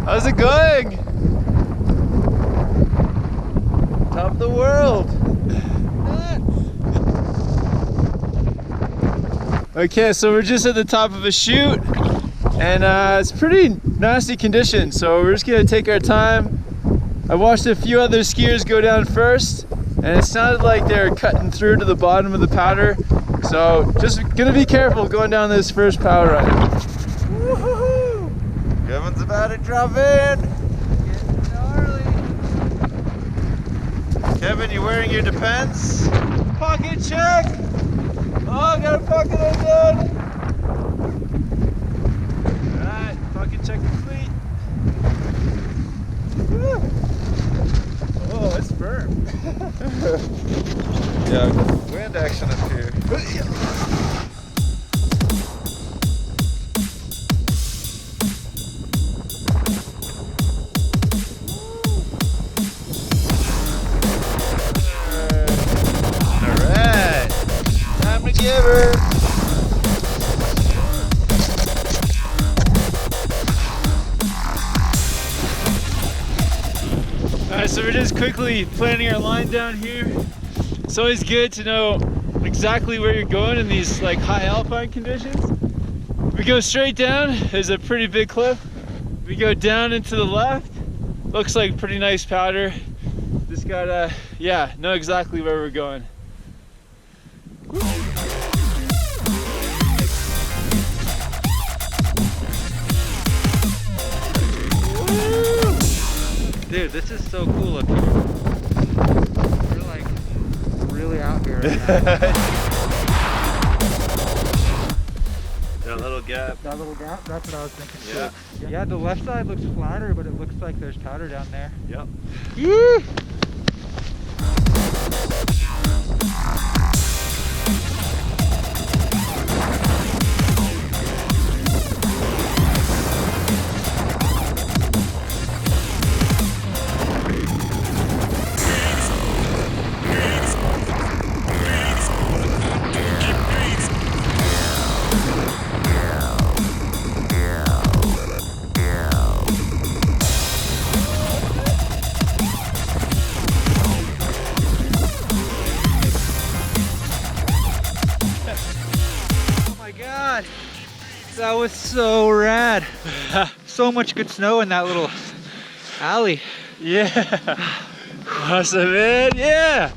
How's it going? Top of the world. Okay, so we're just at the top of a chute, and it's pretty nasty conditions, so we're just gonna take our time. I watched a few other skiers go down first, and it sounded like they were cutting through to the bottom of the powder, so just gonna be careful going down this first powder run. Woohoo! Kevin's about to drop in. Getting gnarly. Kevin, you wearing your Depends? Pocket check. Oh, I got a pocket undone. Alright, pocket check complete. Woo. Oh, it's firm. Yeah, wind action up here. Alright, time to give her. Alright, so we're just quickly planning our line down here. It's always good to know exactly where you're going in these like high alpine conditions. We go straight down, there's a pretty big cliff. We go down and to the left, looks like pretty nice powder. Just gotta, know exactly where we're going. Dude, this is so cool up here. We're like really out here right now. That little gap. That little gap, that's what I was thinking Yeah. too. Yeah, the left side looks flatter, but it looks like there's powder down there. Yep. Yee! That was so rad. So much good snow in that little alley. Yeah. Awesome, man. Yeah.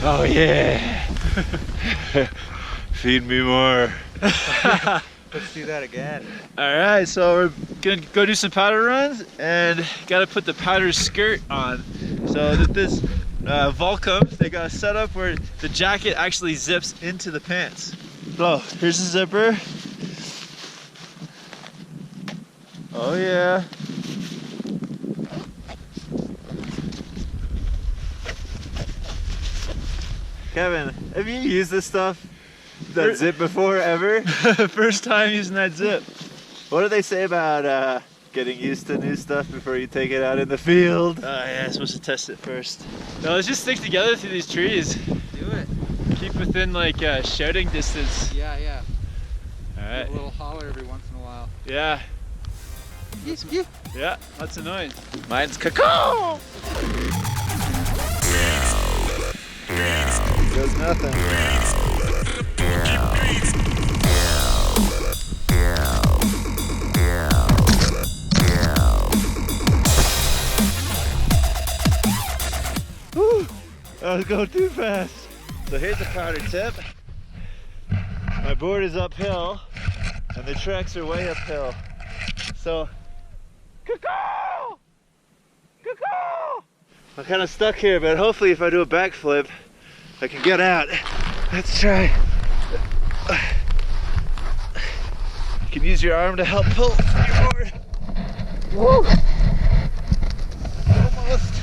Oh, yeah. Feed me more. Let's do that again. All right, so we're gonna go do some powder runs and gotta put the powder skirt on. So that this Volcom, they got a setup where the jacket actually zips into the pants. So here's the zipper. Oh yeah. Kevin, have you used this stuff, that zip before ever? First time using that zip. What do they say about getting used to new stuff before you take it out in the field? Yeah, I'm supposed to test it first. No, let's just stick together through these trees. Do it. Keep within like shouting distance. Yeah, yeah. All right. A little holler every once in a while. Yeah. Yeah. Yeah, that's annoying. Mine's caw. Goes nothing. Whew, I was going too fast. So here's the powder tip. My board is uphill and the tracks are way uphill. So, caw! Caw! I'm kind of stuck here, but hopefully if I do a backflip, I can get out. Let's try. You can use your arm to help pull your board. Woo! Almost.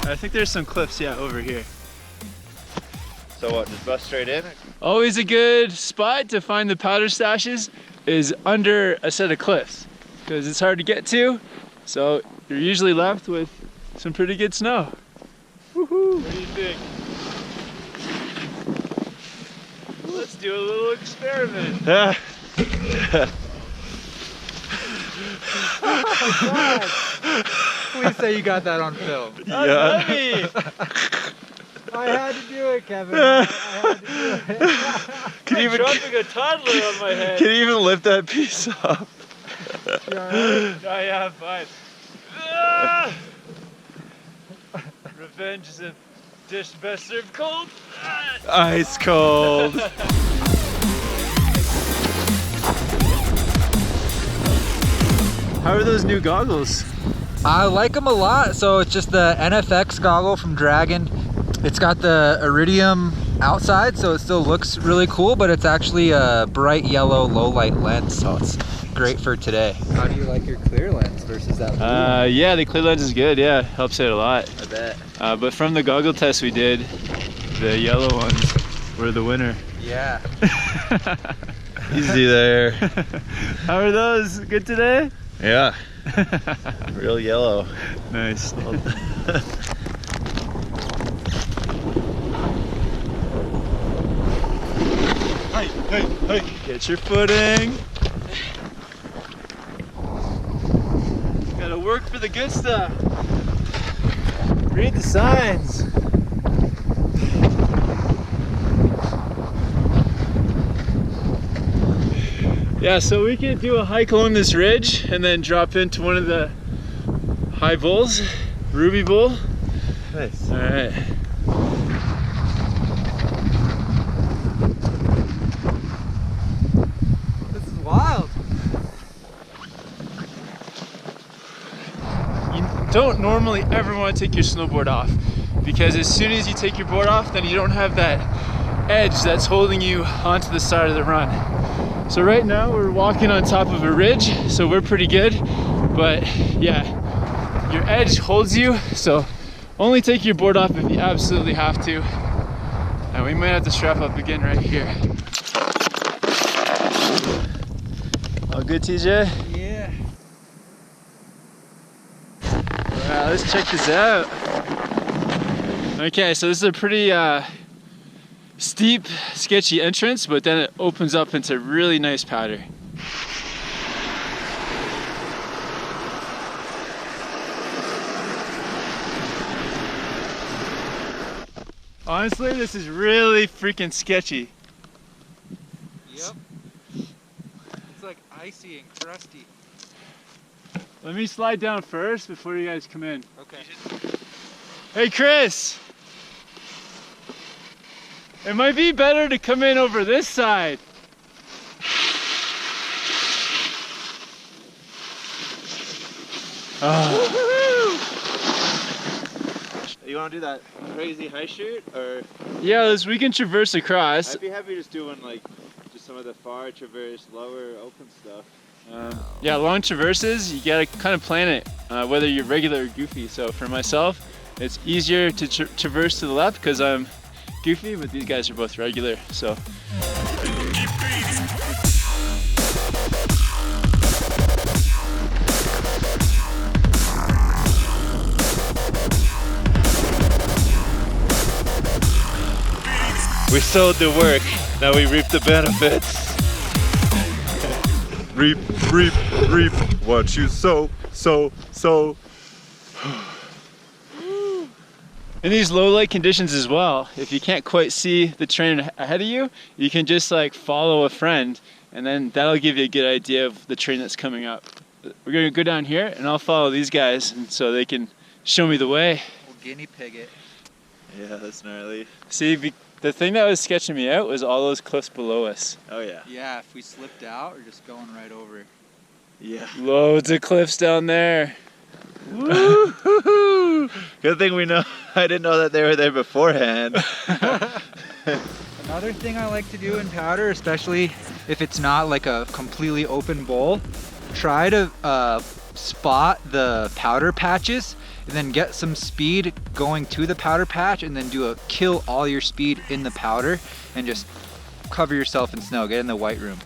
I think there's some cliffs, yeah, over here. So what, just bust straight in? Always a good spot to find the powder stashes is under a set of cliffs because it's hard to get to. So you're usually left with some pretty good snow. Woohoo! What do you think? Let's do a little experiment. Oh my God. Please say you got that on film. That's heavy. I had to do it, Kevin. I had to do it. I'm dropping a toddler on my head. Can you even lift that piece up? Yeah, fine. Ah! Revenge is a dish best served cold. Ice cold. How are those new goggles? I like them a lot. So it's just the NFX goggle from Dragon. It's got the iridium outside, so it still looks really cool, but it's actually a bright yellow low light lens, so it's great for today. How do you like your clear lens versus that blue? Yeah, the clear lens is good. Yeah, helps out a lot. I bet. But from the goggle test we did, the yellow ones were the winner. Yeah. Easy there. How are those? Good today? Yeah. Real yellow. Nice. Hey. Get your footing. Gotta work for the good stuff. Read the signs. Yeah, so we could do a hike along this ridge and then drop into one of the high bowls, Ruby Bowl. Nice. All right. This is wild. You don't normally ever want to take your snowboard off because as soon as you take your board off, then you don't have that edge that's holding you onto the side of the run. So right now we're walking on top of a ridge, so we're pretty good, but yeah, your edge holds you, so only take your board off if you absolutely have to. And we might have to strap up again right here. All good, TJ? Yeah. Wow, let's check this out. Okay, so this is a pretty steep, sketchy entrance, but then it opens up into really nice powder. Honestly, this is really freaking sketchy. Yep. It's like icy and crusty. Let me slide down first before you guys come in. Okay. Hey, Chris! It might be better to come in over this side. You want to do that crazy high shoot, or? Yeah, we can traverse across. I'd be happy just doing like just some of the far traverse, lower open stuff. Yeah, long traverses, you gotta kind of plan it, whether you're regular or goofy. So for myself, it's easier to traverse to the left because I'm goofy, but these guys are both regular, so. We sowed the work, now we reap the benefits. Reap, reap, reap, what you sow. In these low light conditions as well, if you can't quite see the train ahead of you, you can just like follow a friend and then that'll give you a good idea of the train that's coming up. We're gonna go down here and I'll follow these guys and so they can show me the way. We'll guinea pig it. Yeah, that's gnarly. See, the thing that was sketching me out was all those cliffs below us. Oh yeah. Yeah, if we slipped out, we're just going right over. Yeah. Loads of cliffs down there. Woo-hoo-hoo. Good thing we know. I didn't know that they were there beforehand. Another thing I like to do in powder, especially if it's not like a completely open bowl, try to spot the powder patches and then get some speed going to the powder patch and then kill all your speed in the powder and just cover yourself in snow. Get in the white room.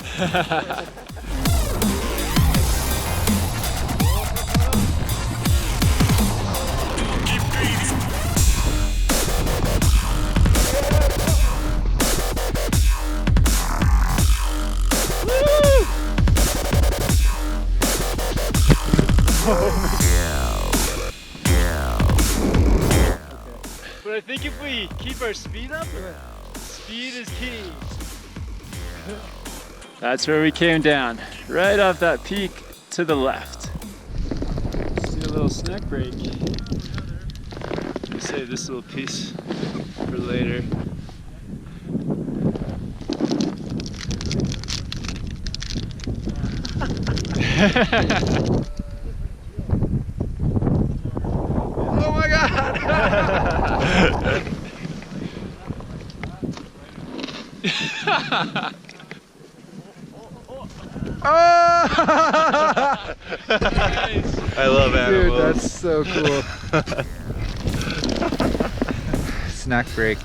But I think if we keep our speed up, speed is key. That's where we came down, right off that peak to the left. Let's do a little snack break. I'll save this little piece for later. Oh my God! I love animals. Dude, that's so cool. Snack break.